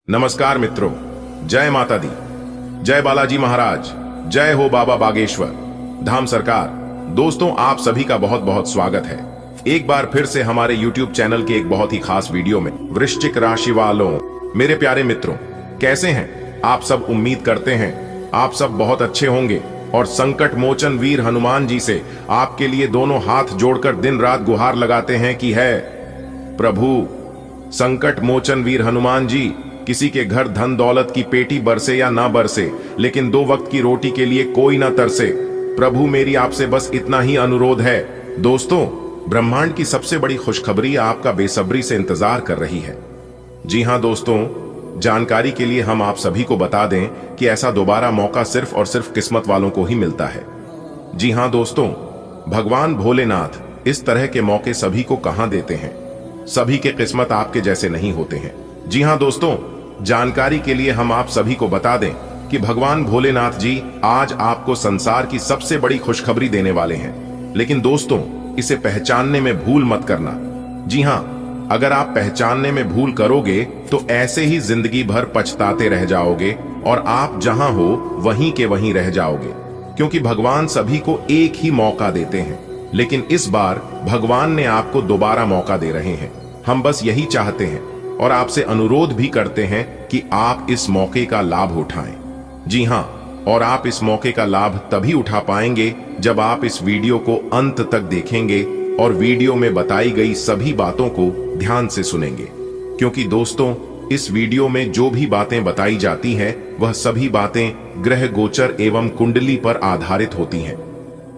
नमस्कार मित्रों, जय माता दी, जय बालाजी महाराज, जय हो बाबा बागेश्वर धाम सरकार। दोस्तों, आप सभी का बहुत बहुत स्वागत है एक बार फिर से हमारे YouTube चैनल के एक बहुत ही खास वीडियो में। वृश्चिक राशि वालों, मेरे प्यारे मित्रों, कैसे हैं आप सब? उम्मीद करते हैं आप सब बहुत अच्छे होंगे और संकट मोचन वीर हनुमान जी से आपके लिए दोनों हाथ जोड़कर दिन रात गुहार लगाते हैं कि है प्रभु, संकट मोचन वीर हनुमान जी, किसी के घर धन दौलत की पेटी बरसे या ना बरसे, लेकिन 2 वक्त की रोटी के लिए कोई ना तरसे। प्रभु, मेरी आपसे बस इतना ही अनुरोध है। दोस्तों, ब्रह्मांड की सबसे बड़ी खुशखबरी आपका बेसब्री से इंतजार कर रही है। जी हां दोस्तों, जानकारी के लिए हम आप सभी को बता दें कि ऐसा दोबारा मौका सिर्फ और सिर्फ किस्मत वालों को ही मिलता है। जी हां दोस्तों, भगवान भोलेनाथ इस तरह के मौके सभी को कहां देते हैं। सभी के किस्मत आपके जैसे नहीं होते हैं। जी हां दोस्तों, जानकारी के लिए हम आप सभी को बता दें कि भगवान भोलेनाथ जी आज आपको संसार की सबसे बड़ी खुशखबरी देने वाले हैं। लेकिन दोस्तों, इसे पहचानने में भूल मत करना। जी हां, अगर आप पहचानने में भूल करोगे तो ऐसे ही जिंदगी भर पछताते रह जाओगे और आप जहां हो वहीं के वहीं रह जाओगे। क्योंकि भगवान सभी को एक ही मौका देते हैं, लेकिन इस बार भगवान ने आपको दोबारा मौका दे रहे हैं। हम बस यही चाहते हैं और आपसे अनुरोध भी करते हैं कि आप इस मौके का लाभ उठाएं। जी हां, और आप इस मौके का लाभ तभी उठा पाएंगे जब आप इस वीडियो को अंत तक देखेंगे और वीडियो में बताई गई सभी बातों को ध्यान से सुनेंगे। क्योंकि दोस्तों, इस वीडियो में जो भी बातें बताई जाती हैं वह सभी बातें ग्रह गोचर एवं कुंडली पर आधारित होती हैं।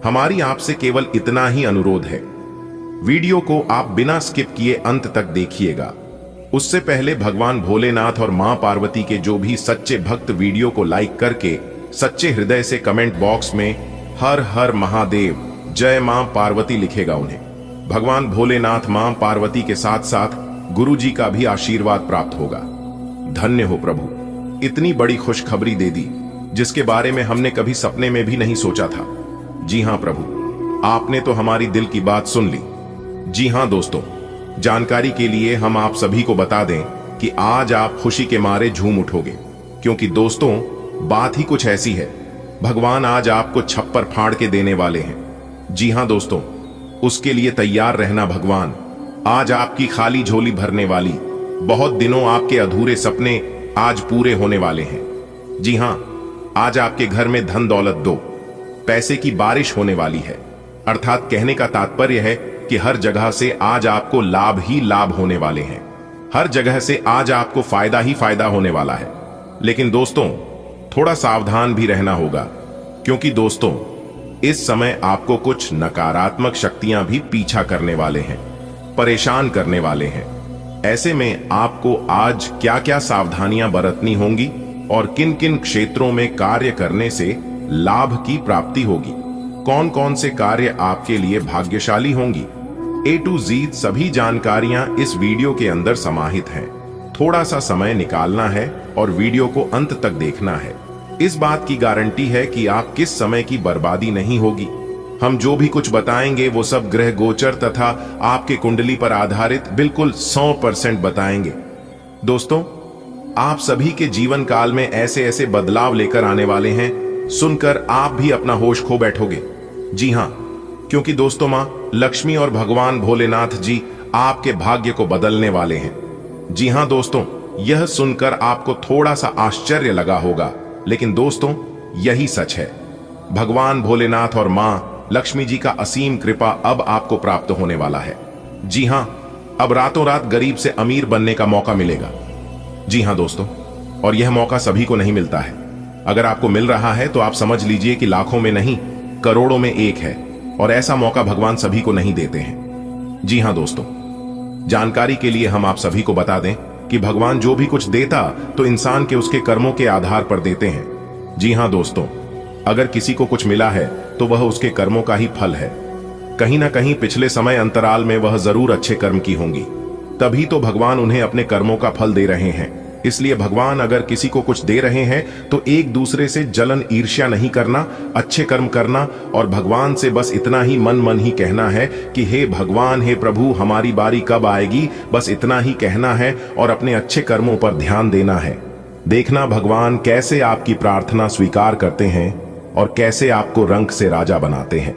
हमारी आपसे केवल इतना ही अनुरोध है, वीडियो को आप बिना स्किप किए अंत तक देखिएगा। उससे पहले भगवान भोलेनाथ और मां पार्वती के जो भी सच्चे भक्त वीडियो को लाइक करके सच्चे हृदय से कमेंट बॉक्स में हर हर महादेव, जय मां पार्वती लिखेगा, उन्हें भगवान भोलेनाथ मां पार्वती के साथ साथ गुरु जी का भी आशीर्वाद प्राप्त होगा। धन्य हो प्रभु, इतनी बड़ी खुशखबरी दे दी जिसके बारे में हमने कभी सपने में भी नहीं सोचा था। जी हां प्रभु, आपने तो हमारी दिल की बात सुन ली। जी हां दोस्तों, जानकारी के लिए हम आप सभी को बता दें कि आज आप खुशी के मारे झूम उठोगे। क्योंकि दोस्तों, बात ही कुछ ऐसी है, भगवान आज आपको छप्पर फाड़ के देने वाले हैं। जी हां दोस्तों, उसके लिए तैयार रहना। भगवान आज आपकी खाली झोली भरने वाली, बहुत दिनों आपके अधूरे सपने आज पूरे होने वाले हैं। जी हां, आज आपके घर में धन दौलत दो पैसे की बारिश होने वाली है। अर्थात कहने का तात्पर्य है कि हर जगह से आज आपको लाभ ही लाभ होने वाले हैं। हर जगह से आज आपको फायदा ही फायदा होने वाला है। लेकिन दोस्तों, थोड़ा सावधान भी रहना होगा। क्योंकि दोस्तों, इस समय आपको कुछ नकारात्मक शक्तियां भी पीछा करने वाले हैं, परेशान करने वाले हैं। ऐसे में आपको आज क्या क्या सावधानियां बरतनी होंगी और किन किन क्षेत्रों में कार्य करने से लाभ की प्राप्ति होगी, कौन कौन से कार्य आपके लिए भाग्यशाली होंगी, A to Z सभी जानकारियां इस वीडियो के अंदर समाहित हैं। थोड़ा सा समय निकालना है और वीडियो को अंत तक देखना है। इस बात की गारंटी है कि आप किस समय की बर्बादी नहीं होगी। हम जो भी कुछ बताएंगे वो सब ग्रह गोचर तथा आपके कुंडली पर आधारित बिल्कुल 100% बताएंगे। दोस्तों, आप सभी के जीवन काल में ऐसे ऐसे बदलाव लेकर आने वाले हैं, सुनकर आप भी अपना होश खो बैठोगे। जी हां, क्योंकि दोस्तों, मां लक्ष्मी और भगवान भोलेनाथ जी आपके भाग्य को बदलने वाले हैं। जी हां दोस्तों, यह सुनकर आपको थोड़ा सा आश्चर्य लगा होगा, लेकिन दोस्तों, यही सच है। भगवान भोलेनाथ और मां लक्ष्मी जी का असीम कृपा अब आपको प्राप्त होने वाला है। जी हां, अब रातों रात गरीब से अमीर बनने का मौका मिलेगा। जी हां दोस्तों, और यह मौका सभी को नहीं मिलता है। अगर आपको मिल रहा है तो आप समझ लीजिए कि लाखों में नहीं, करोड़ों में एक है। और ऐसा मौका भगवान सभी को नहीं देते हैं। जी हां दोस्तों, जानकारी के लिए हम आप सभी को बता दें कि भगवान जो भी कुछ देता तो इंसान के उसके कर्मों के आधार पर देते हैं। जी हां दोस्तों, अगर किसी को कुछ मिला है तो वह उसके कर्मों का ही फल है। कहीं ना कहीं पिछले समय अंतराल में वह जरूर अच्छे कर्म की होंगी, तभी तो भगवान उन्हें अपने कर्मों का फल दे रहे हैं। इसलिए भगवान अगर किसी को कुछ दे रहे हैं तो एक दूसरे से जलन ईर्ष्या नहीं करना, अच्छे कर्म करना और भगवान से बस इतना ही मन ही कहना है कि हे भगवान, हे प्रभु, हमारी बारी कब आएगी, बस इतना ही कहना है और अपने अच्छे कर्मों पर ध्यान देना है। देखना भगवान कैसे आपकी प्रार्थना स्वीकार करते हैं और कैसे आपको रंक से राजा बनाते हैं।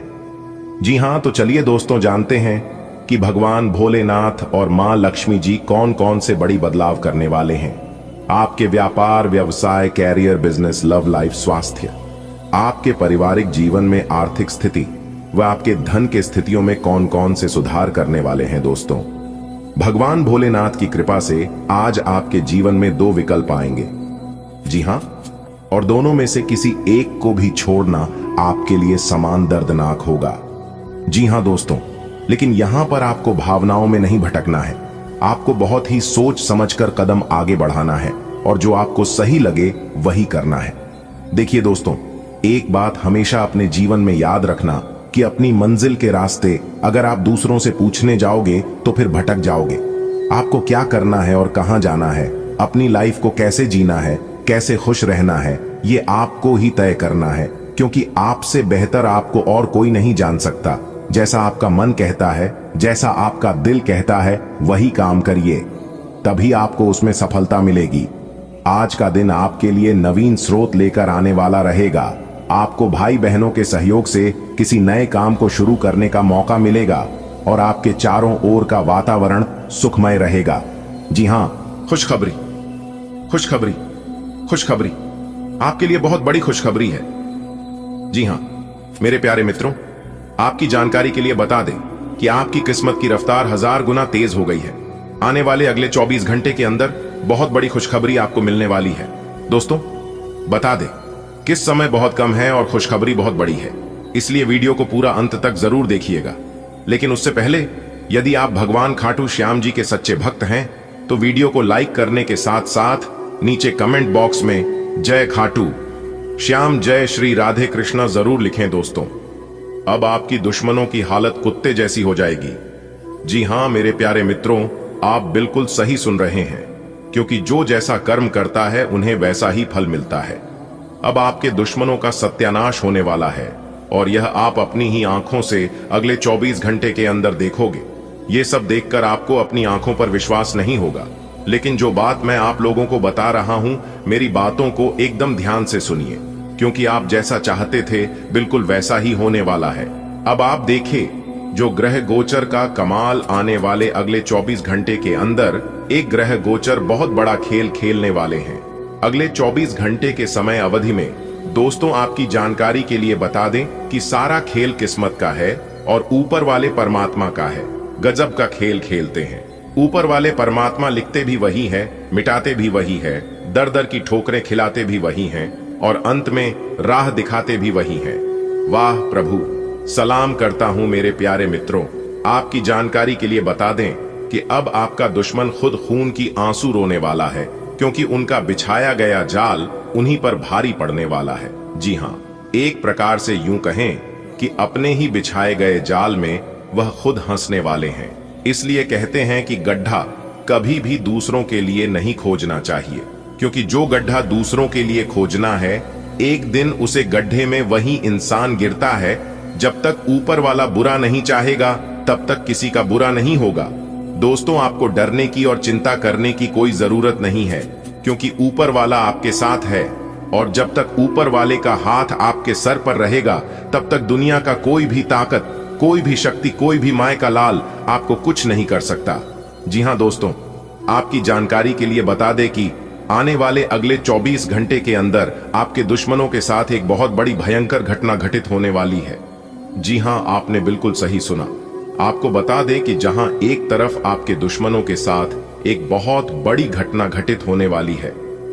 जी हां, तो चलिए दोस्तों जानते हैं कि भगवान भोलेनाथ और मां लक्ष्मी जी कौन कौन से बड़ी बदलाव करने वाले हैं आपके व्यापार, व्यवसाय, कैरियर, बिजनेस, लव लाइफ, स्वास्थ्य, आपके पारिवारिक जीवन में आर्थिक स्थिति व आपके धन के स्थितियों में कौन कौन से सुधार करने वाले हैं। दोस्तों, भगवान भोलेनाथ की कृपा से आज आपके जीवन में दो विकल्प आएंगे। जी हां, और दोनों में से किसी एक को भी छोड़ना आपके लिए समान दर्दनाक होगा। जी हां दोस्तों, लेकिन यहां पर आपको भावनाओं में नहीं भटकना है। आपको बहुत ही सोच समझकर कदम आगे बढ़ाना है और जो आपको सही लगे वही करना है। देखिए दोस्तों, एक बात हमेशा अपने जीवन में याद रखना कि अपनी मंजिल के रास्ते अगर आप दूसरों से पूछने जाओगे तो फिर भटक जाओगे। आपको क्या करना है और कहां जाना है, अपनी लाइफ को कैसे जीना है, कैसे खुश रहना है, ये आपको ही तय करना है, क्योंकि आपसे बेहतर आपको और कोई नहीं जान सकता। जैसा आपका मन कहता है, जैसा आपका दिल कहता है, वही काम करिए, तभी आपको उसमें सफलता मिलेगी। आज का दिन आपके लिए नवीन स्रोत लेकर आने वाला रहेगा। आपको भाई बहनों के सहयोग से किसी नए काम को शुरू करने का मौका मिलेगा और आपके चारों ओर का वातावरण सुखमय रहेगा। जी हां, खुशखबरी, खुशखबरी, खुशखबरी, आपके लिए बहुत बड़ी खुशखबरी है। जी हां मेरे प्यारे मित्रों, आपकी जानकारी के लिए बता दें कि आपकी किस्मत की रफ्तार 1000 गुना तेज हो गई है। आने वाले अगले 24 घंटे के अंदर बहुत बड़ी खुशखबरी आपको मिलने वाली है। दोस्तों, बता दें किस समय बहुत कम है और खुशखबरी बहुत बड़ी है, इसलिए वीडियो को पूरा अंत तक जरूर देखिएगा। लेकिन उससे पहले यदि आप भगवान खाटू श्याम जी के सच्चे भक्त हैं तो वीडियो को लाइक करने के साथ साथ नीचे कमेंट बॉक्स में जय खाटू श्याम, जय श्री राधे कृष्णा जरूर लिखें। दोस्तों, अब आपकी दुश्मनों की हालत कुत्ते जैसी हो जाएगी। जी हां मेरे प्यारे मित्रों, आप बिल्कुल सही सुन रहे हैं, क्योंकि जो जैसा कर्म करता है उन्हें वैसा ही फल मिलता है। अब आपके दुश्मनों का सत्यानाश होने वाला है और यह आप अपनी ही आंखों से अगले 24 घंटे के अंदर देखोगे। ये सब देखकर आपको अपनी आंखों पर विश्वास नहीं होगा, लेकिन जो बात मैं आप लोगों को बता रहा हूं, मेरी बातों को एकदम ध्यान से सुनिए, क्योंकि आप जैसा चाहते थे बिल्कुल वैसा ही होने वाला है। अब आप देखिए, जो ग्रह गोचर का कमाल आने वाले अगले 24 घंटे के अंदर एक ग्रह गोचर बहुत बड़ा खेल खेलने वाले हैं। अगले 24 घंटे के समय अवधि में दोस्तों, आपकी जानकारी के लिए बता दें कि सारा खेल किस्मत का है और ऊपर वाले परमात्मा का है। गजब का खेल खेलते हैं। ऊपर वाले परमात्मा लिखते भी वही है, मिटाते भी वही है, दर दर की ठोकरें खिलाते भी वही हैं और अंत में राह दिखाते भी वही हैं। वाह प्रभु, सलाम करता हूं मेरे प्यारे मित्रों। आपकी जानकारी के लिए बता दें कि अब आपका दुश्मन खुद खून की आंसू रोने वाला है, क्योंकि उनका बिछाया गया जाल उन्हीं पर भारी पड़ने वाला है। जी हां, एक प्रकार से यूं कहें कि अपने ही बिछाए गए जाल में वह खुद हंसने वाले हैं। इसलिए कहते हैं कि गड्ढा कभी भी दूसरों के लिए नहीं खोजना चाहिए, क्योंकि जो गड्ढा दूसरों के लिए खोजना है, एक दिन उसे गड्ढे में वही इंसान गिरता है। जब तक ऊपर वाला बुरा नहीं चाहेगा तब तक किसी का बुरा नहीं होगा। दोस्तों, आपको डरने की और चिंता करने की कोई जरूरत नहीं है, क्योंकि ऊपर वाला आपके साथ है और जब तक ऊपर वाले का हाथ आपके सर पर रहेगा तब तक दुनिया का कोई भी ताकत, कोई भी शक्ति, कोई भी माय का लाल आपको कुछ नहीं कर सकता। जी हां दोस्तों, आपकी जानकारी के लिए बता दें कि आने वाले अगले 24 घंटे के अंदर आपके दुश्मनों के साथ एक बहुत बड़ी भयंकर घटना घटित होने वाली है। जी हां, आपने बिल्कुल सही सुना। आपको बता दें कि जहां एक तरफ आपके दुश्मनों के साथ एक बहुत बड़ी घटना घटित होने वाली है,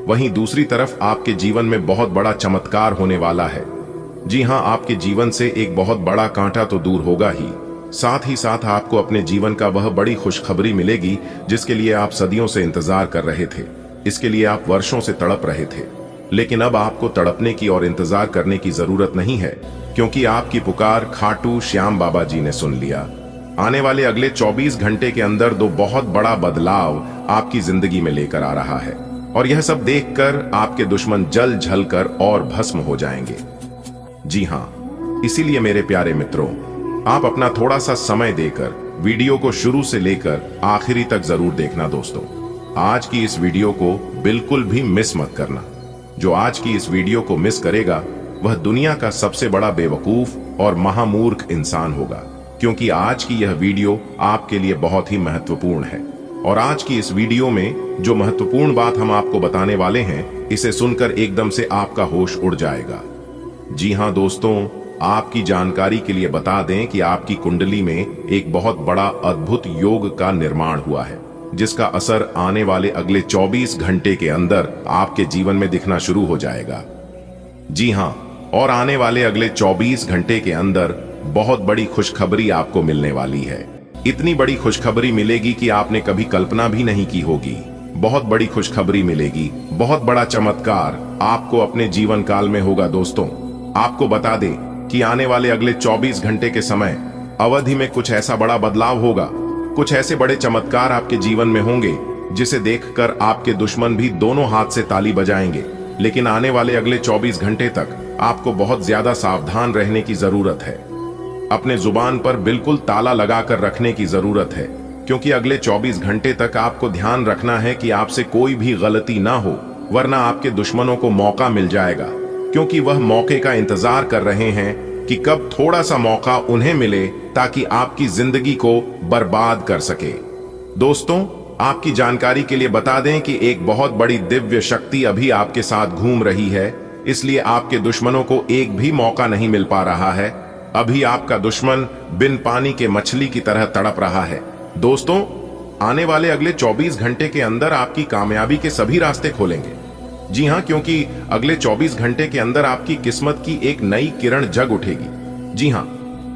वहीं दूसरी तरफ आपके जीवन में बहुत बड़ा चमत्कार होने वाला है। जी हां, आपके जीवन से एक बहुत बड़ा कांटा तो दूर होगा ही, साथ ही साथ आपको अपने जीवन का वह बड़ी खुशखबरी मिलेगी जिसके लिए आप सदियों से इंतजार कर रहे थे। इसके लिए आप वर्षों से तड़प रहे थे, लेकिन अब आपको तड़पने की और इंतजार करने की जरूरत नहीं है, क्योंकि आपकी पुकार खाटू श्याम बाबा जी ने सुन लिया। आने वाले अगले 24 घंटे के अंदर दो बहुत बड़ा बदलाव आपकी जिंदगी में लेकर आ रहा है। और यह सब देखकर आपके दुश्मन जल झलकर और भस्म हो जाएंगे। जी हां, इसीलिए मेरे प्यारे मित्रों, आप अपना थोड़ा सा समय देकर वीडियो को शुरू से लेकर आखिरी तक जरूर देखना। दोस्तों, आज की इस वीडियो को बिल्कुल भी मिस मत करना। जो आज की इस वीडियो को मिस करेगा वह दुनिया का सबसे बड़ा बेवकूफ और महामूर्ख इंसान होगा, क्योंकि आज की यह वीडियो आपके लिए बहुत ही महत्वपूर्ण है। और आज की इस वीडियो में जो महत्वपूर्ण बात हम आपको बताने वाले हैं, इसे सुनकर एकदम से आपका होश उड़ जाएगा। जी हां दोस्तों, आपकी जानकारी के लिए बता दें कि आपकी कुंडली में एक बहुत बड़ा अद्भुत योग का निर्माण हुआ है, जिसका असर आने वाले अगले 24 घंटे के अंदर आपके जीवन में दिखना शुरू हो जाएगा। जी हां, और आने वाले अगले 24 घंटे के अंदर बहुत बड़ी खुशखबरी आपको मिलने वाली है। इतनी बड़ी खुशखबरी मिलेगी कि आपने कभी कल्पना भी नहीं की होगी। बहुत बड़ी खुशखबरी मिलेगी, बहुत बड़ा चमत्कार आपको अपने जीवन काल में होगा। दोस्तों, आपको बता दें कि आने वाले अगले 24 घंटे के समय अवधि में कुछ ऐसा बड़ा बदलाव होगा, कुछ ऐसे बड़े चमत्कार आपके जीवन में होंगे जिसे देखकर आपके दुश्मन भी दोनों हाथ से ताली बजाएंगे। लेकिन आने वाले अगले 24 घंटे तक आपको बहुत ज्यादा सावधान रहने की जरूरत है। अपने जुबान पर बिल्कुल ताला लगाकर रखने की जरूरत है, क्योंकि अगले 24 घंटे तक आपको ध्यान रखना है कि आपसे कोई भी गलती ना हो, वरना आपके दुश्मनों को मौका मिल जाएगा, क्योंकि वह मौके का इंतजार कर रहे हैं कि कब थोड़ा सा मौका उन्हें मिले ताकि आपकी जिंदगी को बर्बाद कर सके। दोस्तों, आपकी जानकारी के लिए बता दें कि एक बहुत बड़ी दिव्य शक्ति अभी आपके साथ घूम रही है, इसलिए आपके दुश्मनों को एक भी मौका नहीं मिल पा रहा है। अभी आपका दुश्मन बिन पानी के मछली की तरह तड़प रहा है। दोस्तों, आने वाले अगले 24 घंटे के अंदर आपकी कामयाबी के सभी रास्ते खोलेंगे। जी हां, क्योंकि अगले 24 घंटे के अंदर आपकी किस्मत की एक नई किरण जग उठेगी। जी हां,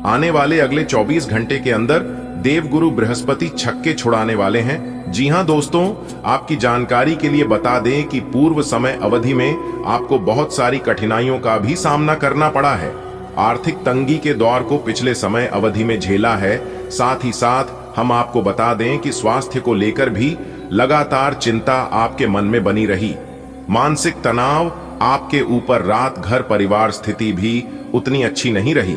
आने वाले अगले 24 घंटे के अंदर देवगुरु बृहस्पति छक्के छुड़ाने वाले हैं। जी हां दोस्तों, आपकी जानकारी के लिए बता दें कि पूर्व समय अवधि में आपको बहुत सारी कठिनाइयों का भी सामना करना पड़ा है। आर्थिक तंगी के दौर को पिछले समय अवधि में झेला है। साथ ही साथ हम आपको बता दें कि स्वास्थ्य को लेकर भी लगातार चिंता आपके मन में बनी रही। मानसिक तनाव आपके ऊपर, रात घर परिवार स्थिति भी उतनी अच्छी नहीं रही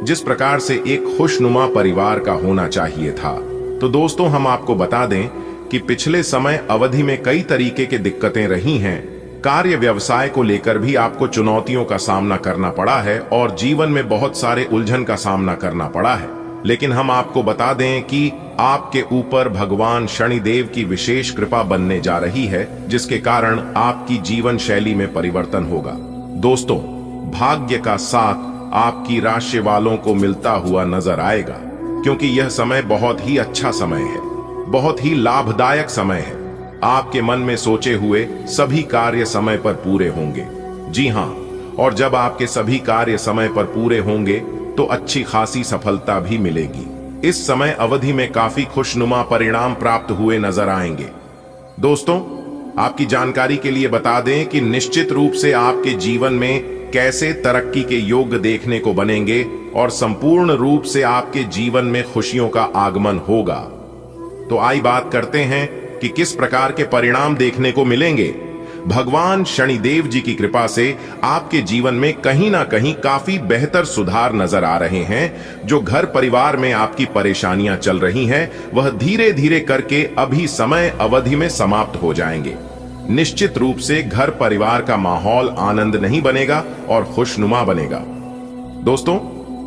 जिस प्रकार से एक खुशनुमा परिवार का होना चाहिए था। तो दोस्तों, हम आपको बता दें कि पिछले समय अवधि में कई तरीके की दिक्कतें रही हैं। कार्य व्यवसाय को लेकर भी आपको चुनौतियों का सामना करना पड़ा है और जीवन में बहुत सारे उलझन का सामना करना पड़ा है। लेकिन हम आपको बता दें कि आपके ऊपर भगवान शनिदेव की विशेष कृपा बनने जा रही है, जिसके कारण आपकी जीवन शैली में परिवर्तन होगा। दोस्तों, भाग्य का साथ आपकी राशि वालों को मिलता हुआ नजर आएगा, क्योंकि यह समय बहुत ही अच्छा समय है, बहुत ही लाभदायक समय है। आपके मन में सोचे हुए सभी कार्य समय पर पूरे होंगे। जी हां, और जब आपके सभी कार्य समय पर पूरे होंगे तो अच्छी खासी सफलता भी मिलेगी। इस समय अवधि में काफी खुशनुमा परिणाम प्राप्त हुए नजर आएंगे। दोस्तों, आपकी जानकारी के लिए बता दें कि निश्चित रूप से आपके जीवन में कैसे तरक्की के योग देखने को बनेंगे और संपूर्ण रूप से आपके जीवन में खुशियों का आगमन होगा। तो आइए बात करते हैं कि किस प्रकार के परिणाम देखने को मिलेंगे। भगवान शनिदेव जी की कृपा से आपके जीवन में कहीं ना कहीं काफी बेहतर सुधार नजर आ रहे हैं। जो घर परिवार में आपकी परेशानियां चल रही हैं, वह धीरे धीरे करके अभी समय अवधि में समाप्त हो जाएंगे। निश्चित रूप से घर परिवार का माहौल आनंद नहीं बनेगा और खुशनुमा बनेगा। दोस्तों,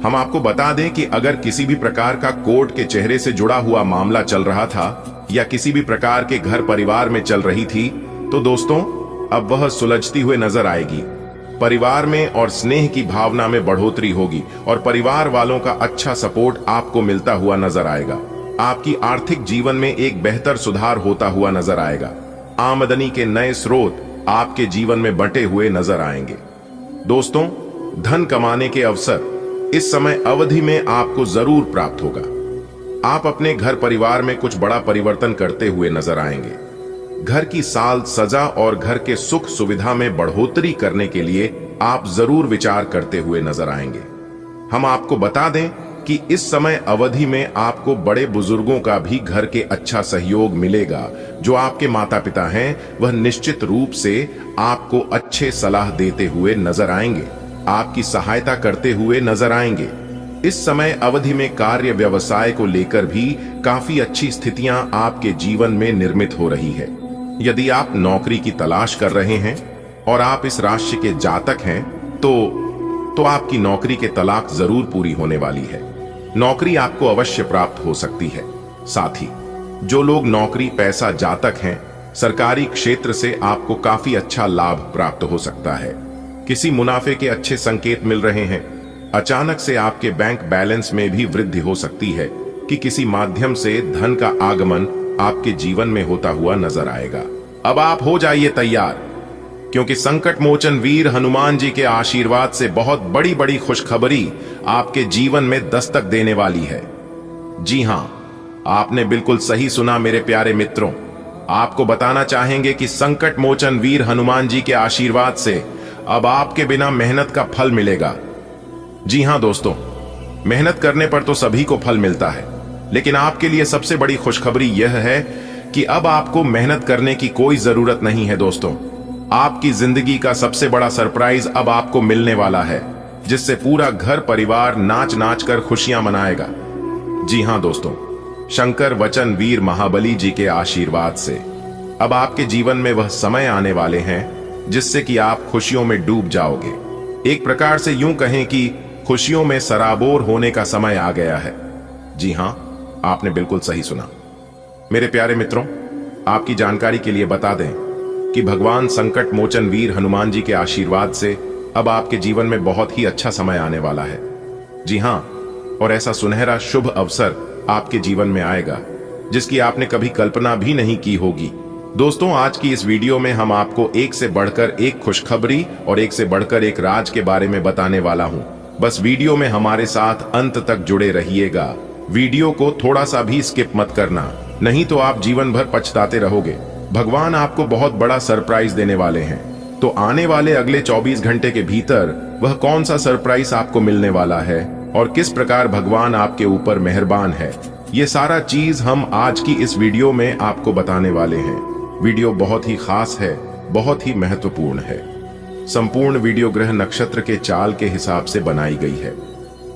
हम आपको बता दें कि अगर किसी भी प्रकार का कोर्ट के चेहरे से जुड़ा हुआ मामला चल रहा था या किसी भी प्रकार के घर परिवार में चल रही थी, तो दोस्तों अब वह सुलझती हुए नजर आएगी। परिवार में और स्नेह की भावना में बढ़ोतरी होगी और परिवार वालों का अच्छा सपोर्ट आपको मिलता हुआ नजर आएगा। आपकी आर्थिक जीवन में एक बेहतर सुधार होता हुआ नजर आएगा। आमदनी के नए स्रोत आपके जीवन में बंटे हुए नजर आएंगे। दोस्तों, धन कमाने के अवसर इस समय अवधि में आपको जरूर प्राप्त होगा। आप अपने घर परिवार में कुछ बड़ा परिवर्तन करते हुए नजर आएंगे। घर की साज सजा और घर के सुख सुविधा में बढ़ोतरी करने के लिए आप जरूर विचार करते हुए नजर आएंगे। हम आपको बता दें कि कि इस समय अवधि में आपको बड़े बुजुर्गों का भी घर के अच्छा सहयोग मिलेगा। जो आपके माता पिता हैं वह निश्चित रूप से आपको अच्छे सलाह देते हुए नजर आएंगे, आपकी सहायता करते हुए नजर आएंगे। इस समय अवधि में कार्य व्यवसाय को लेकर भी काफी अच्छी स्थितियां आपके जीवन में निर्मित हो रही है। यदि आप नौकरी की तलाश कर रहे हैं और आप इस राशि के जातक हैं तो आपकी नौकरी के तलाक जरूर पूरी होने वाली है। नौकरी आपको अवश्य प्राप्त हो सकती है। साथ ही जो लोग नौकरी पैसा जातक हैं, सरकारी क्षेत्र से आपको काफी अच्छा लाभ प्राप्त हो सकता है। किसी मुनाफे के अच्छे संकेत मिल रहे हैं। अचानक से आपके बैंक बैलेंस में भी वृद्धि हो सकती है कि किसी माध्यम से धन का आगमन आपके जीवन में होता हुआ नजर आएगा। अब आप हो जाइए तैयार, क्योंकि संकट मोचन वीर हनुमान जी के आशीर्वाद से बहुत बड़ी बड़ी खुशखबरी आपके जीवन में दस्तक देने वाली है। जी हां, आपने बिल्कुल सही सुना मेरे प्यारे मित्रों। आपको बताना चाहेंगे कि संकट मोचन वीर हनुमान जी के आशीर्वाद से अब आपके बिना मेहनत का फल मिलेगा। जी हां दोस्तों, मेहनत करने पर तो सभी को फल मिलता है, लेकिन आपके लिए सबसे बड़ी खुशखबरी यह है कि अब आपको मेहनत करने की कोई जरूरत नहीं है। दोस्तों, आपकी जिंदगी का सबसे बड़ा सरप्राइज अब आपको मिलने वाला है, जिससे पूरा घर परिवार नाच नाच कर खुशियां मनाएगा। जी हां दोस्तों, शंकर वचन वीर महाबली जी के आशीर्वाद से अब आपके जीवन में वह समय आने वाले हैं जिससे कि आप खुशियों में डूब जाओगे। एक प्रकार से यूं कहें कि खुशियों में सराबोर होने का समय आ गया है। जी हां, आपने बिल्कुल सही सुना। मेरे प्यारे मित्रों, आपकी जानकारी के लिए बता दें कि भगवान संकट मोचन वीर हनुमान जी के आशीर्वाद से अब आपके जीवन में बहुत ही अच्छा समय आने वाला है। जी हां, और ऐसा सुनहरा शुभ अवसर आपके जीवन में आएगा जिसकी आपने कभी कल्पना भी नहीं की होगी। दोस्तों, आज की इस वीडियो में हम आपको एक से बढ़कर एक खुशखबरी और एक से बढ़कर एक राज के बारे में बताने वाला हूं। बस वीडियो में हमारे साथ अंत तक जुड़े रहिएगा। वीडियो को थोड़ा सा भी स्किप मत करना, नहीं तो आप जीवन भर पछताते रहोगे। भगवान आपको बहुत बड़ा सरप्राइज देने वाले हैं। तो आने वाले अगले 24 घंटे के भीतर वह कौन सा सरप्राइज आपको मिलने वाला है और किस प्रकार भगवान आपके ऊपर मेहरबान है, ये सारा चीज हम आज की इस वीडियो में आपको बताने वाले हैं। वीडियो बहुत ही खास है, बहुत ही महत्वपूर्ण है। संपूर्ण वीडियो ग्रह नक्षत्र के चाल के हिसाब से बनाई गई है।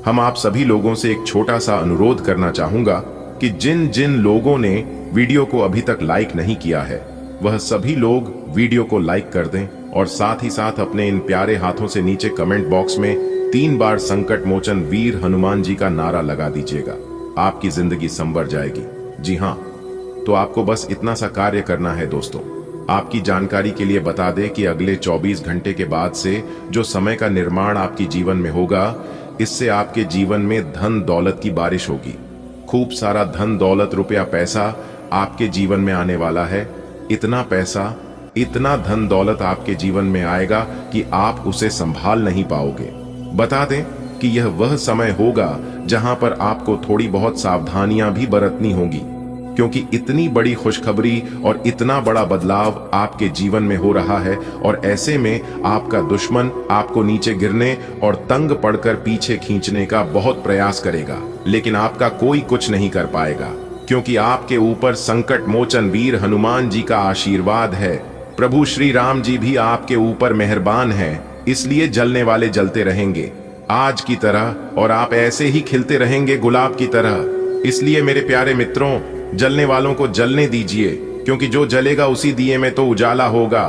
हम आप सभी लोगों से एक छोटा सा अनुरोध करना चाहूंगा कि जिन जिन लोगों ने वीडियो को अभी तक लाइक नहीं किया है, वह सभी लोग वीडियो को लाइक कर दें और साथ ही साथ अपने इन प्यारे हाथों से नीचे कमेंट बॉक्स में 3 बार संकट मोचन वीर हनुमान जी का नारा लगा दीजिएगा। आपकी जिंदगी संवर जाएगी। जी हां, तो आपको बस इतना सा कार्य करना है। दोस्तों, आपकी जानकारी के लिए बता दें कि अगले 24 घंटे के बाद से जो समय का निर्माण आपके जीवन में होगा, इससे आपके जीवन में धन दौलत की बारिश होगी। खूब सारा धन दौलत रुपया पैसा आपके जीवन में आने वाला है। इतना पैसा, इतना धन दौलत आपके जीवन में आएगा कि आप उसे संभाल नहीं पाओगे। बता दें कि यह वह समय होगा जहां पर आपको थोड़ी बहुत सावधानियां भी बरतनी होगी, क्योंकि इतनी बड़ी खुशखबरी और इतना बड़ा बदलाव आपके जीवन में हो रहा है। और ऐसे में आपका दुश्मन आपको नीचे गिरने और तंग पड़कर पीछे खींचने का बहुत प्रयास करेगा, लेकिन आपका कोई कुछ नहीं कर पाएगा, क्योंकि आपके ऊपर संकट मोचन वीर हनुमान जी का आशीर्वाद है। प्रभु श्री राम जी भी आपके ऊपर मेहरबान हैं, इसलिए जलने वाले जलते रहेंगे आज की तरह, और आप ऐसे ही खिलते रहेंगे गुलाब की तरह। इसलिए मेरे प्यारे मित्रों, जलने वालों को जलने दीजिए, क्योंकि जो जलेगा उसी दिए में तो उजाला होगा।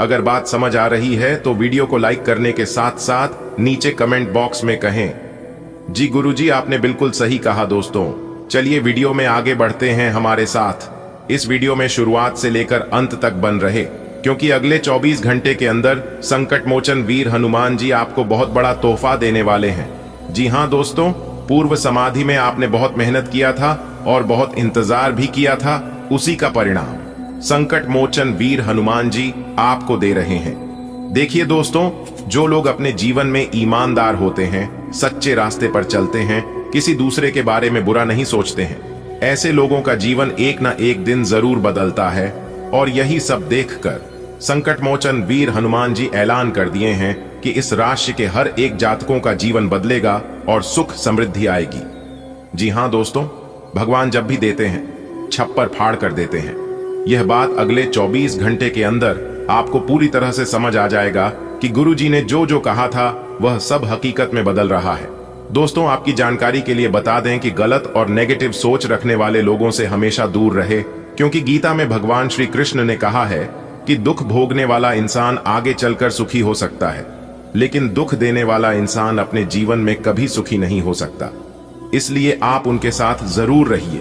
अगर बात समझ आ रही है तो वीडियो को लाइक करने के साथ साथ नीचे कमेंट बॉक्स में कहें, जी गुरुजी, आपने बिल्कुल सही कहा। दोस्तों, चलिए वीडियो में आगे बढ़ते हैं हमारे साथ। इस वीडियो में शुरुआत से लेकर अंत तक बन रहे, क्योंकि अगले 24 घंटे के अंदर संकट मोचन वीर हनुमान जी आपको बहुत बड़ा तोहफा देने वाले हैं। जी हां दोस्तों, पूर्व समाधि में आपने बहुत मेहनत किया था और बहुत इंतजार भी किया था, उसी का परिणाम संकट मोचन वीर हनुमान जी आपको दे रहे हैं। देखिए दोस्तों, जो लोग अपने जीवन में ईमानदार होते हैं, सच्चे रास्ते पर चलते हैं, किसी दूसरे के बारे में बुरा नहीं सोचते हैं, ऐसे लोगों का जीवन एक ना एक दिन जरूर बदलता है। और यही सब देखकर संकट मोचन वीर हनुमान जी ऐलान कर दिए हैं कि इस राशि के हर एक जातकों का जीवन बदलेगा और सुख समृद्धि आएगी। जी हाँ दोस्तों, भगवान जब भी देते हैं छप्पर फाड़ कर देते हैं। यह बात अगले 24 घंटे के अंदर आपको पूरी तरह से समझ आ जाएगा कि गुरुजी ने जो जो कहा था वह सब हकीकत में बदल रहा है। दोस्तों, आपकी जानकारी के लिए बता दें कि गलत और नेगेटिव सोच रखने वाले लोगों से हमेशा दूर रहे, क्योंकि गीता में भगवान श्री कृष्ण ने कहा है कि दुख भोगने वाला इंसान आगे चलकर सुखी हो सकता है, लेकिन दुख देने वाला इंसान अपने जीवन में कभी सुखी नहीं हो सकता। इसलिए आप उनके साथ जरूर रहिए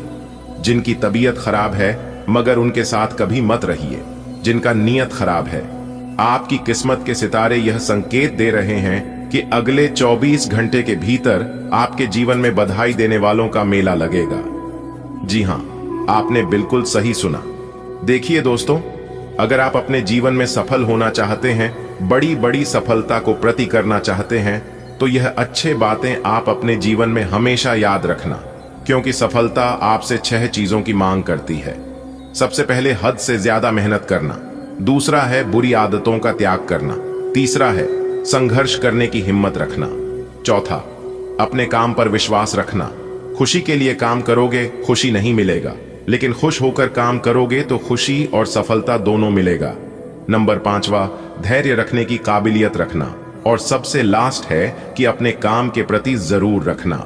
जिनकी तबीयत खराब है, मगर उनके साथ कभी मत रहिए जिनका नीयत खराब है। आपकी किस्मत के सितारे यह संकेत दे रहे हैं कि अगले 24 घंटे के भीतर आपके जीवन में बधाई देने वालों का मेला लगेगा। जी हां, आपने बिल्कुल सही सुना। देखिए दोस्तों, अगर आप अपने जीवन में सफल होना चाहते हैं, बड़ी बड़ी सफलता को प्रति करना चाहते हैं, तो यह अच्छे बातें आप अपने जीवन में हमेशा याद रखना, क्योंकि सफलता आपसे 6 चीजों की मांग करती है। सबसे पहले हद से ज्यादा मेहनत करना, दूसरा है बुरी आदतों का त्याग करना, तीसरा है संघर्ष करने की हिम्मत रखना, चौथा अपने काम पर विश्वास रखना। खुशी के लिए काम करोगे खुशी नहीं मिलेगा, लेकिन खुश होकर काम करोगे तो खुशी और सफलता दोनों मिलेगा। नंबर 5वां, धैर्य रखने की काबिलियत रखना। और सबसे लास्ट है कि अपने काम के प्रति जरूर रखना।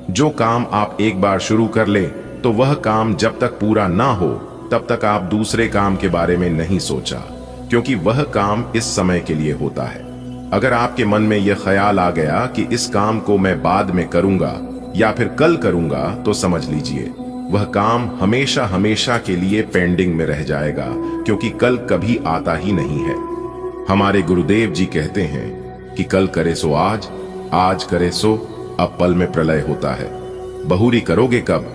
जो काम आप एक बार शुरू कर ले तो वह काम जब तक पूरा ना हो तब तक आप दूसरे काम के बारे में नहीं सोचा, क्योंकि वह काम इस समय के लिए होता है। अगर आपके मन में यह ख्याल आ गया कि इस काम को मैं बाद में करूंगा या फिर कल करूंगा, तो समझ लीजिए वह काम हमेशा हमेशा के लिए पेंडिंग में रह जाएगा, क्योंकि कल कभी आता ही नहीं है। हमारे गुरुदेव जी कहते हैं कि कल करे सो आज, आज करे सो अब पल में प्रलय होता है। बहुरी करोगे कब?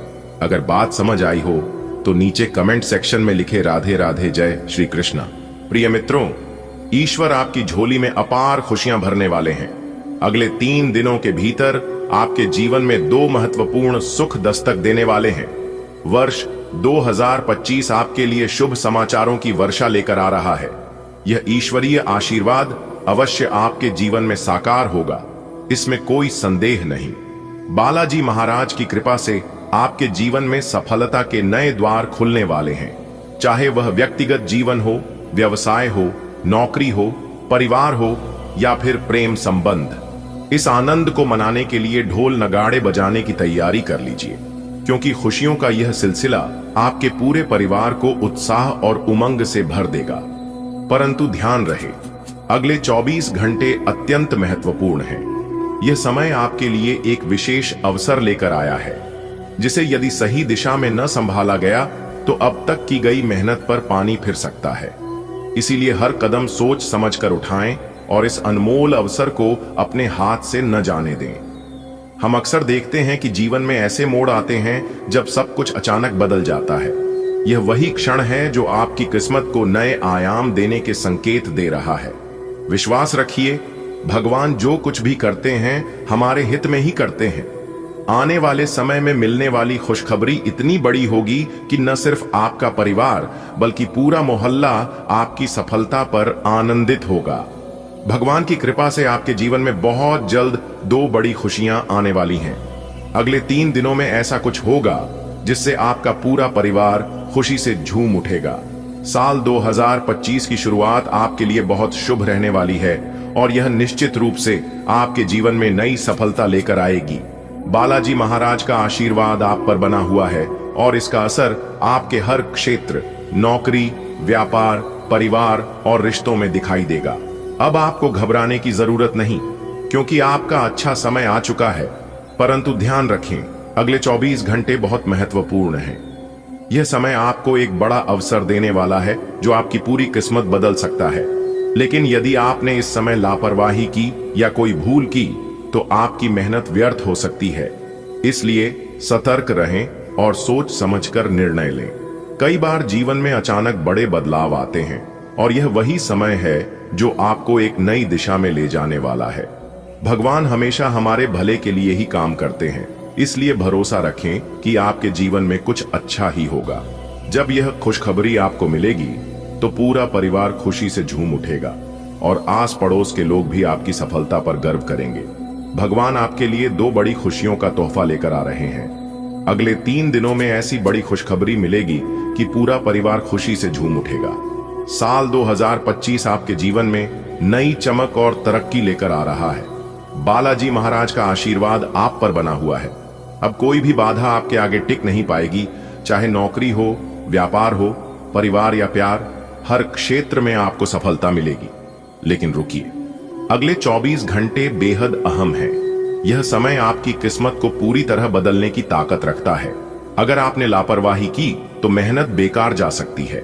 अगर बात समझ आई हो तो नीचे कमेंट सेक्शन में लिखे राधे राधे जय श्री कृष्णा। प्रिय मित्रों, ईश्वर आपकी झोली में अपार खुशियां भरने वाले हैं। अगले 3 दिनों के भीतर आपके जीवन में 2 महत्वपूर्ण सुख दस्तक देने वाले हैं। वर्ष 2025 आपके लिए शुभ समाचारों की वर्षा लेकर आ रहा है। यह ईश्वरीय आशीर्वाद अवश्य आपके जीवन में साकार होगा, इसमें कोई संदेह नहीं। बालाजी महाराज की कृपा से आपके जीवन में सफलता के नए द्वार खुलने वाले हैं। चाहे वह व्यक्तिगत जीवन हो, व्यवसाय हो, नौकरी हो, परिवार हो या फिर प्रेम संबंध। इस आनंद को मनाने के लिए ढोल नगाड़े बजाने की तैयारी कर लीजिए, क्योंकि खुशियों का यह सिलसिला आपके पूरे परिवार को उत्साह और उमंग से भर देगा। परंतु ध्यान रहे, अगले 24 घंटे अत्यंत महत्वपूर्ण हैं। यह समय आपके लिए एक विशेष अवसर लेकर आया है, जिसे यदि सही दिशा में न संभाला गया तो अब तक की गई मेहनत पर पानी फिर सकता है। इसीलिए हर कदम सोच समझकर उठाएं और इस अनमोल अवसर को अपने हाथ से न जाने दें। हम अक्सर देखते हैं कि जीवन में ऐसे मोड़ आते हैं जब सब कुछ अचानक बदल जाता है। यह वही क्षण है जो आपकी किस्मत को नए आयाम देने के संकेत दे रहा है। विश्वास रखिए, भगवान जो कुछ भी करते हैं हमारे हित में ही करते हैं। आने वाले समय में मिलने वाली खुशखबरी इतनी बड़ी होगी कि न सिर्फ आपका परिवार बल्कि पूरा मोहल्ला आपकी सफलता पर आनंदित होगा। भगवान की कृपा से आपके जीवन में बहुत जल्द 2 बड़ी खुशियां आने वाली हैं। अगले 3 दिनों में ऐसा कुछ होगा जिससे आपका पूरा परिवार खुशी से झूम उठेगा। साल 2025 की शुरुआत आपके लिए बहुत शुभ रहने वाली है और यह निश्चित रूप से आपके जीवन में नई सफलता लेकर आएगी। बालाजी महाराज का आशीर्वाद आप पर बना हुआ है और इसका असर आपके हर क्षेत्र, नौकरी, व्यापार, परिवार और रिश्तों में दिखाई देगा। अब आपको घबराने की जरूरत नहीं, क्योंकि आपका अच्छा समय आ चुका है। परंतु ध्यान रखें, अगले 24 घंटे बहुत महत्वपूर्ण हैं। यह समय आपको एक बड़ा अवसर देने वाला है जो आपकी पूरी किस्मत बदल सकता है। लेकिन यदि आपने इस समय लापरवाही की या कोई भूल की तो आपकी मेहनत व्यर्थ हो सकती है। इसलिए सतर्क रहें और सोच समझकर निर्णय लें। कई बार जीवन में अचानक बड़े बदलाव आते हैं और यह वही समय है जो आपको एक नई दिशा में ले जाने वाला है। भगवान हमेशा हमारे भले के लिए ही काम करते हैं, इसलिए भरोसा रखें कि आपके जीवन में कुछ अच्छा ही होगा। जब यह खुशखबरी आपको मिलेगी तो पूरा परिवार खुशी से झूम उठेगा और आस पड़ोस के लोग भी आपकी सफलता पर गर्व करेंगे। भगवान आपके लिए 2 बड़ी खुशियों का तोहफा लेकर आ रहे हैं। अगले 3 दिनों में ऐसी बड़ी खुशखबरी मिलेगी कि पूरा परिवार खुशी से झूम उठेगा। साल 2025 आपके जीवन में नई चमक और तरक्की लेकर आ रहा है। बालाजी महाराज का आशीर्वाद आप पर बना हुआ है। अब कोई भी बाधा आपके आगे टिक नहीं पाएगी, चाहे नौकरी हो, व्यापार हो, परिवार या प्यार, हर क्षेत्र में आपको सफलता मिलेगी। लेकिन रुकिए, अगले 24 घंटे बेहद अहम हैं। यह समय आपकी किस्मत को पूरी तरह बदलने की ताकत रखता है। अगर आपने लापरवाही की तो मेहनत बेकार जा सकती है।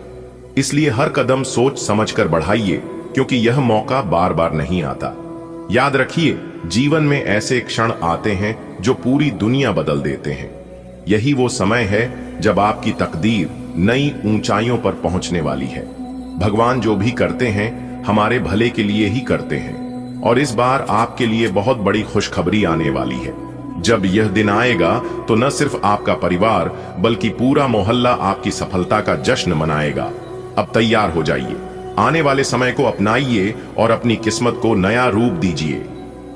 इसलिए हर कदम सोच समझकर बढ़ाइए, क्योंकि यह मौका बार बार नहीं आता। याद रखिए, जीवन में ऐसे क्षण आते हैं जो पूरी दुनिया बदल देते हैं। यही वो समय है जब आपकी तकदीर नई ऊंचाइयों पर पहुंचने वाली है। भगवान जो भी करते हैं हमारे भले के लिए ही करते हैं, और इस बार आपके लिए बहुत बड़ी खुशखबरी आने वाली है। जब यह दिन आएगा तो न सिर्फ आपका परिवार बल्कि पूरा मोहल्ला आपकी सफलता का जश्न मनाएगा। अब तैयार हो जाइए, आने वाले समय को अपनाइए और अपनी किस्मत को नया रूप दीजिए।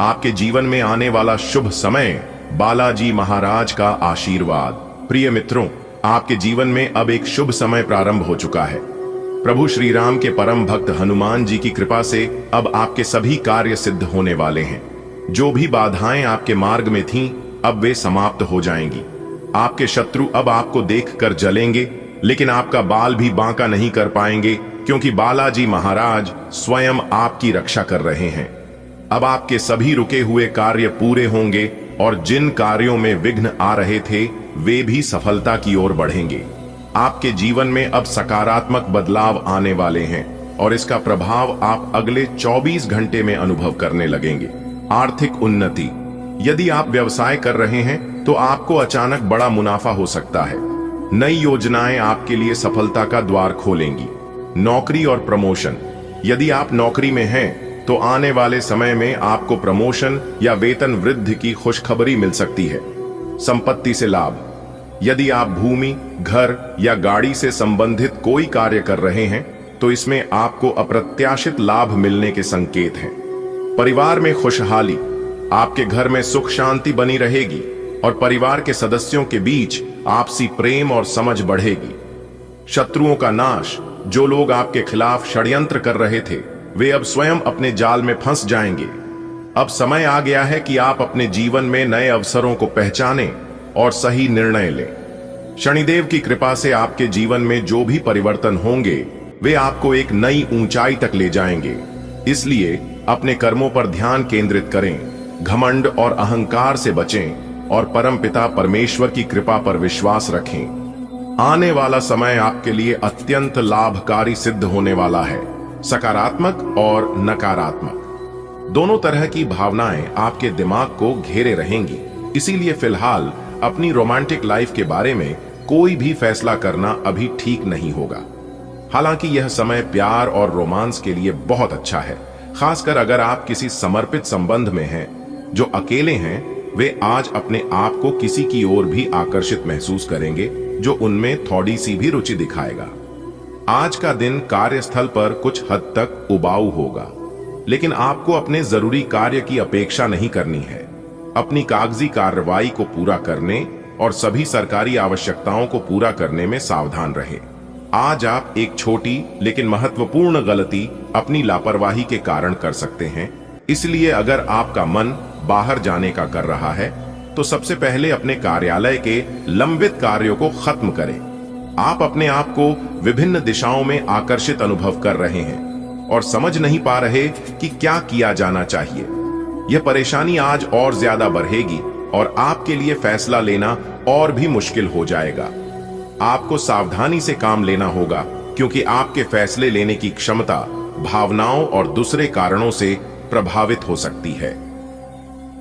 आपके जीवन में आने वाला शुभ समय, बालाजी महाराज का आशीर्वाद। प्रिय मित्रों, आपके जीवन में अब एक शुभ समय प्रारंभ हो चुका है। प्रभु श्री राम के परम भक्त हनुमान जी की कृपा से अब आपके सभी कार्य सिद्ध होने वाले हैं। जो भी बाधाएं आपके मार्ग में थीं, अब वे समाप्त हो जाएंगी। आपके शत्रु अब आपको देखकर जलेंगे, लेकिन आपका बाल भी बांका नहीं कर पाएंगे, क्योंकि बालाजी महाराज स्वयं आपकी रक्षा कर रहे हैं। अब आपके सभी रुके हुए कार्य पूरे होंगे और जिन कार्यों में विघ्न आ रहे थे वे भी सफलता की ओर बढ़ेंगे। आपके जीवन में अब सकारात्मक बदलाव आने वाले हैं और इसका प्रभाव आप अगले 24 घंटे में अनुभव करने लगेंगे। आर्थिक उन्नति, यदि आप व्यवसाय कर रहे हैं तो आपको अचानक बड़ा मुनाफा हो सकता है। नई योजनाएं आपके लिए सफलता का द्वार खोलेंगी। नौकरी और प्रमोशन, यदि आप नौकरी में हैं तो आने वाले समय में आपको प्रमोशन या वेतन वृद्धि की खुशखबरी मिल सकती है। संपत्ति से लाभ, यदि आप भूमि, घर या गाड़ी से संबंधित कोई कार्य कर रहे हैं तो इसमें आपको अप्रत्याशित लाभ मिलने के संकेत हैं। परिवार में खुशहाली, आपके घर में सुख शांति बनी रहेगी और परिवार के सदस्यों के बीच आपसी प्रेम और समझ बढ़ेगी। शत्रुओं का नाश, जो लोग आपके खिलाफ षड्यंत्र कर रहे थे वे अब स्वयं अपने जाल में फंस जाएंगे। अब समय आ गया है कि आप अपने जीवन में नए अवसरों को पहचानें और सही निर्णय लें। शनिदेव की कृपा से आपके जीवन में जो भी परिवर्तन होंगे वे आपको एक नई ऊंचाई तक ले जाएंगे। इसलिए अपने कर्मों पर ध्यान केंद्रित करें, घमंड और अहंकार से बचें और परमपिता परमेश्वर की कृपा पर विश्वास रखें। आने वाला समय आपके लिए अत्यंत लाभकारी सिद्ध होने वाला है। सकारात्मक और नकारात्मक दोनों तरह की भावनाएं आपके दिमाग को घेरे रहेंगी। इसीलिए फिलहाल अपनी रोमांटिक लाइफ के बारे में कोई भी फैसला करना अभी ठीक नहीं होगा। हालांकि यह समय प्यार और रोमांस के लिए बहुत अच्छा है, खासकर अगर आप किसी समर्पित संबंध में हैं। जो अकेले हैं वे आज अपने आप को किसी की ओर भी आकर्षित महसूस करेंगे जो उनमें थोड़ी सी भी रुचि दिखाएगा। आज का दिन कार्यस्थल पर कुछ हद तक उबाऊ होगा, लेकिन आपको अपने जरूरी कार्य की अपेक्षा नहीं करनी है। अपनी कागजी कार्रवाई को पूरा करने और सभी सरकारी आवश्यकताओं को पूरा करने में सावधान रहें। आज आप एक छोटी लेकिन महत्वपूर्ण गलती अपनी लापरवाही के कारण कर सकते हैं। इसलिए अगर आपका मन बाहर जाने का कर रहा है तो सबसे पहले अपने कार्यालय के लंबित कार्यों को खत्म करें। आप अपने आप को विभिन्न दिशाओं में आकर्षित अनुभव कर रहे हैं और समझ नहीं पा रहे कि क्या किया जाना चाहिए। यह परेशानी आज और ज्यादा बढ़ेगी और आपके लिए फैसला लेना और भी मुश्किल हो जाएगा। आपको सावधानी से काम लेना होगा, क्योंकि आपके फैसले लेने की क्षमता भावनाओं और दूसरे कारणों से प्रभावित हो सकती है।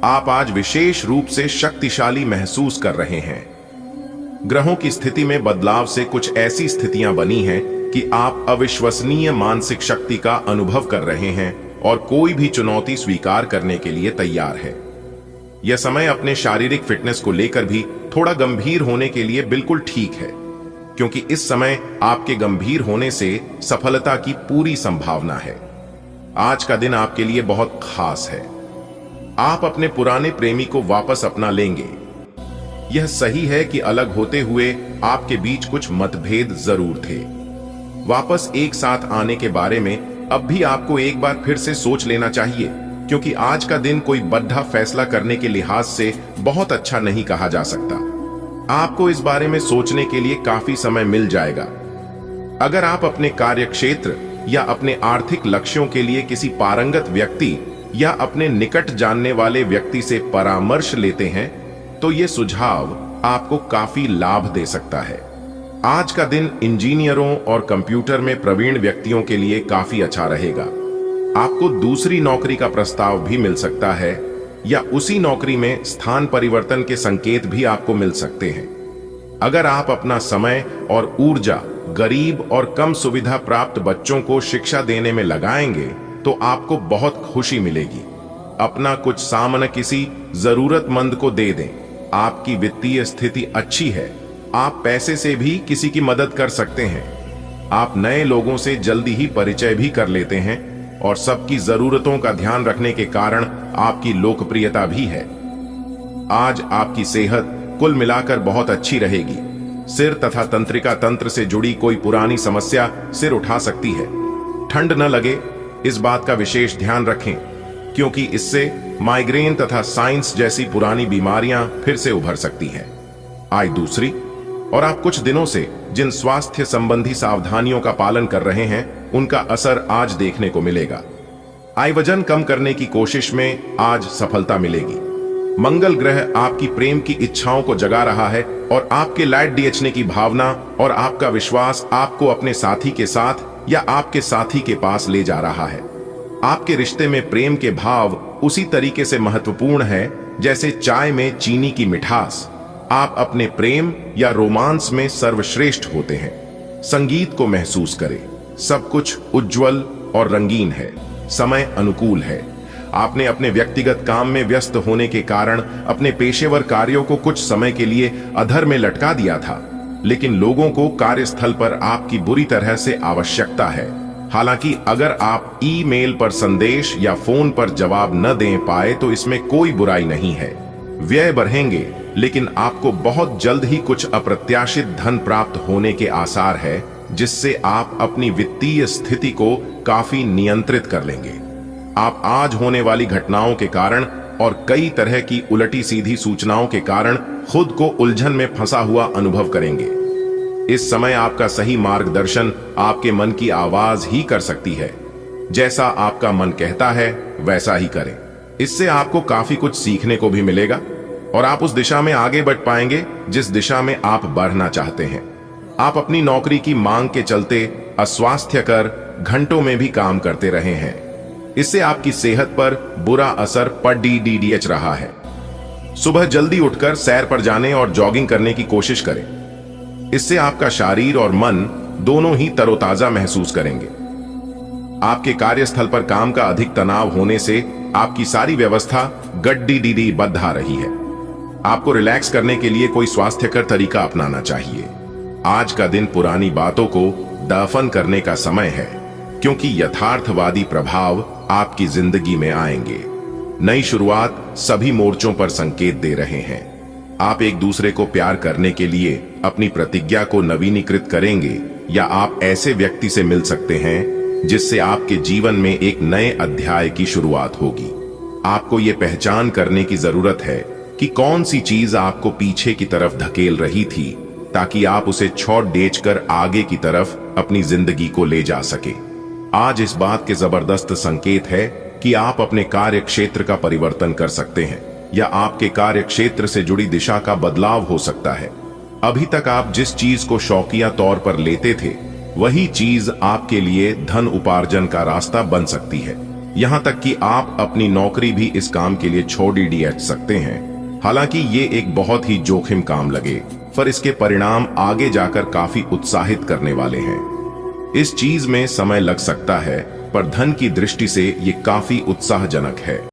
आप आज विशेष रूप से शक्तिशाली महसूस कर रहे हैं। ग्रहों की स्थिति में बदलाव से कुछ ऐसी स्थितियां बनी हैं कि आप अविश्वसनीय मानसिक शक्ति का अनुभव कर रहे हैं और कोई भी चुनौती स्वीकार करने के लिए तैयार है। यह समय अपने शारीरिक फिटनेस को लेकर भी थोड़ा गंभीर होने के लिए बिल्कुल ठीक है, क्योंकि इस समय आपके गंभीर होने से सफलता की पूरी संभावना है। आज का दिन आपके लिए बहुत खास है। आप अपने पुराने प्रेमी को वापस अपना लेंगे। यह सही है कि अलग होते हुए आपके बीच कुछ मतभेद जरूर थे। वापस एक साथ आने के बारे में अब भी आपको एक बार फिर से सोच लेना चाहिए, क्योंकि आज का दिन कोई बड़ा फैसला करने के लिहाज से बहुत अच्छा नहीं कहा जा सकता। आपको इस बारे में सोचने के लिए काफी समय मिल जाएगा। अगर आप अपने कार्यक्षेत्र या अपने आर्थिक लक्ष्यों के लिए किसी पारंगत व्यक्ति या अपने निकट जानने वाले व्यक्ति से परामर्श लेते हैं, तो यह सुझाव आपको काफी लाभ दे सकता है। आज का दिन इंजीनियरों और कंप्यूटर में प्रवीण व्यक्तियों के लिए काफी अच्छा रहेगा। आपको दूसरी नौकरी का प्रस्ताव भी मिल सकता है या उसी नौकरी में स्थान परिवर्तन के संकेत भी आपको मिल सकते हैं। अगर आप अपना समय और ऊर्जा गरीब और कम सुविधा प्राप्त बच्चों को शिक्षा देने में लगाएंगे, तो आपको बहुत खुशी मिलेगी। अपना कुछ सामान किसी जरूरतमंद को दे दें। आपकी वित्तीय स्थिति अच्छी है। आप पैसे से भी किसी की मदद कर सकते हैं। आप नए लोगों से जल्दी ही परिचय भी कर लेते हैं और सबकी जरूरतों का ध्यान रखने के कारण आपकी लोकप्रियता भी है। आज आपकी सेहत कुल मिलाकर बहुत अच्छी रहेगी। सिर तथा तंत्रिका तंत्र से जुड़ी कोई पुरानी समस्या सिर उठा सकती है। ठंड न लगे, इस बात का विशेष ध्यान रखें, क्योंकि इससे माइग्रेन तथा साइंस जैसी पुरानी बीमारियां फिर से उभर सकती हैं। आय दूसरी, और आप कुछ दिनों से जिन स्वास्थ्य संबंधी सावधानियों का पालन कर रहे हैं, उनका असर आज देखने को मिलेगा। आय वजन कम करने की कोशिश में आज सफलता मिलेगी। मंगल ग्रह आपकी प्रेम की इच्छाओं को जगा रहा है और आपके लाइट डीएचने की भावना और आपका विश्वास आपको अपने साथी के साथ या आपके साथी के पास ले जा रहा है। आपके रिश्ते में प्रेम के भाव उसी तरीके से महत्वपूर्ण है जैसे चाय में चीनी की मिठास। आप अपने प्रेम या रोमांस में सर्वश्रेष्ठ होते हैं। संगीत को महसूस करें। सब कुछ उज्जवल और रंगीन है। समय अनुकूल है। आपने अपने व्यक्तिगत काम में व्यस्त होने के कारण अपने पेशेवर कार्यों को कुछ समय के लिए अधर में लटका दिया था, लेकिन लोगों को कार्यस्थल पर आपकी बुरी तरह से आवश्यकता है। हालांकि अगर आप ईमेल पर संदेश या फोन पर जवाब न दे पाए तो इसमें कोई बुराई नहीं है। व्यय बढ़ेंगे, लेकिन आपको बहुत जल्द ही कुछ अप्रत्याशित धन प्राप्त होने के आसार है, जिससे आप अपनी वित्तीय स्थिति को काफी नियंत्रित कर लेंगे। आप आज होने वाली घटनाओं के कारण और कई तरह की उलटी सीधी सूचनाओं के कारण खुद को उलझन में फंसा हुआ अनुभव करेंगे। इस समय आपका सही मार्गदर्शन आपके मन की आवाज ही कर सकती है। जैसा आपका मन कहता है वैसा ही करें। इससे आपको काफी कुछ सीखने को भी मिलेगा और आप उस दिशा में आगे बढ़ पाएंगे जिस दिशा में आप बढ़ना चाहते हैं। आप अपनी नौकरी की मांग के चलते अस्वास्थ्यकर घंटों में भी काम करते रहे हैं। इससे आपकी सेहत पर बुरा असर पड़ रहा है। सुबह जल्दी उठकर सैर पर जाने और जॉगिंग करने की कोशिश करें। इससे आपका शरीर और मन दोनों ही तरोताजा महसूस करेंगे। आपके कार्यस्थल पर काम का अधिक तनाव होने से आपकी सारी व्यवस्था गड्डी बद्ध आ रही है। आपको रिलैक्स करने के लिए कोई स्वास्थ्यकर तरीका अपनाना चाहिए। आज का दिन पुरानी बातों को दफन करने का समय है, क्योंकि यथार्थवादी प्रभाव आपकी जिंदगी में आएंगे। नई शुरुआत सभी मोर्चों पर संकेत दे रहे हैं। आप एक दूसरे को प्यार करने के लिए अपनी प्रतिज्ञा को नवीनीकृत करेंगे या आप ऐसे व्यक्ति से मिल सकते हैं जिससे आपके जीवन में एक नए अध्याय की शुरुआत होगी। आपको ये पहचान करने की जरूरत है कि कौन सी चीज आपको पीछे की तरफ धकेल रही थी, ताकि आप उसे छोड़ देकर आगे की तरफ अपनी जिंदगी को ले जा सके। आज इस बात के जबरदस्त संकेत है कि आप अपने कार्य क्षेत्र का परिवर्तन कर सकते हैं या आपके कार्य क्षेत्र से जुड़ी दिशा का बदलाव हो सकता है। अभी तक आप जिस चीज को शौकिया तौर पर लेते थे, वही चीज आपके लिए धन उपार्जन का रास्ता बन सकती है। यहां तक कि आप अपनी नौकरी भी इस काम के लिए छोड़ सकते हैं। हालांकि ये एक बहुत ही जोखिम काम लगे, पर इसके परिणाम आगे जाकर काफी उत्साहित करने वाले हैं। इस चीज में समय लग सकता है, पर धन की दृष्टि से ये काफी उत्साहजनक है।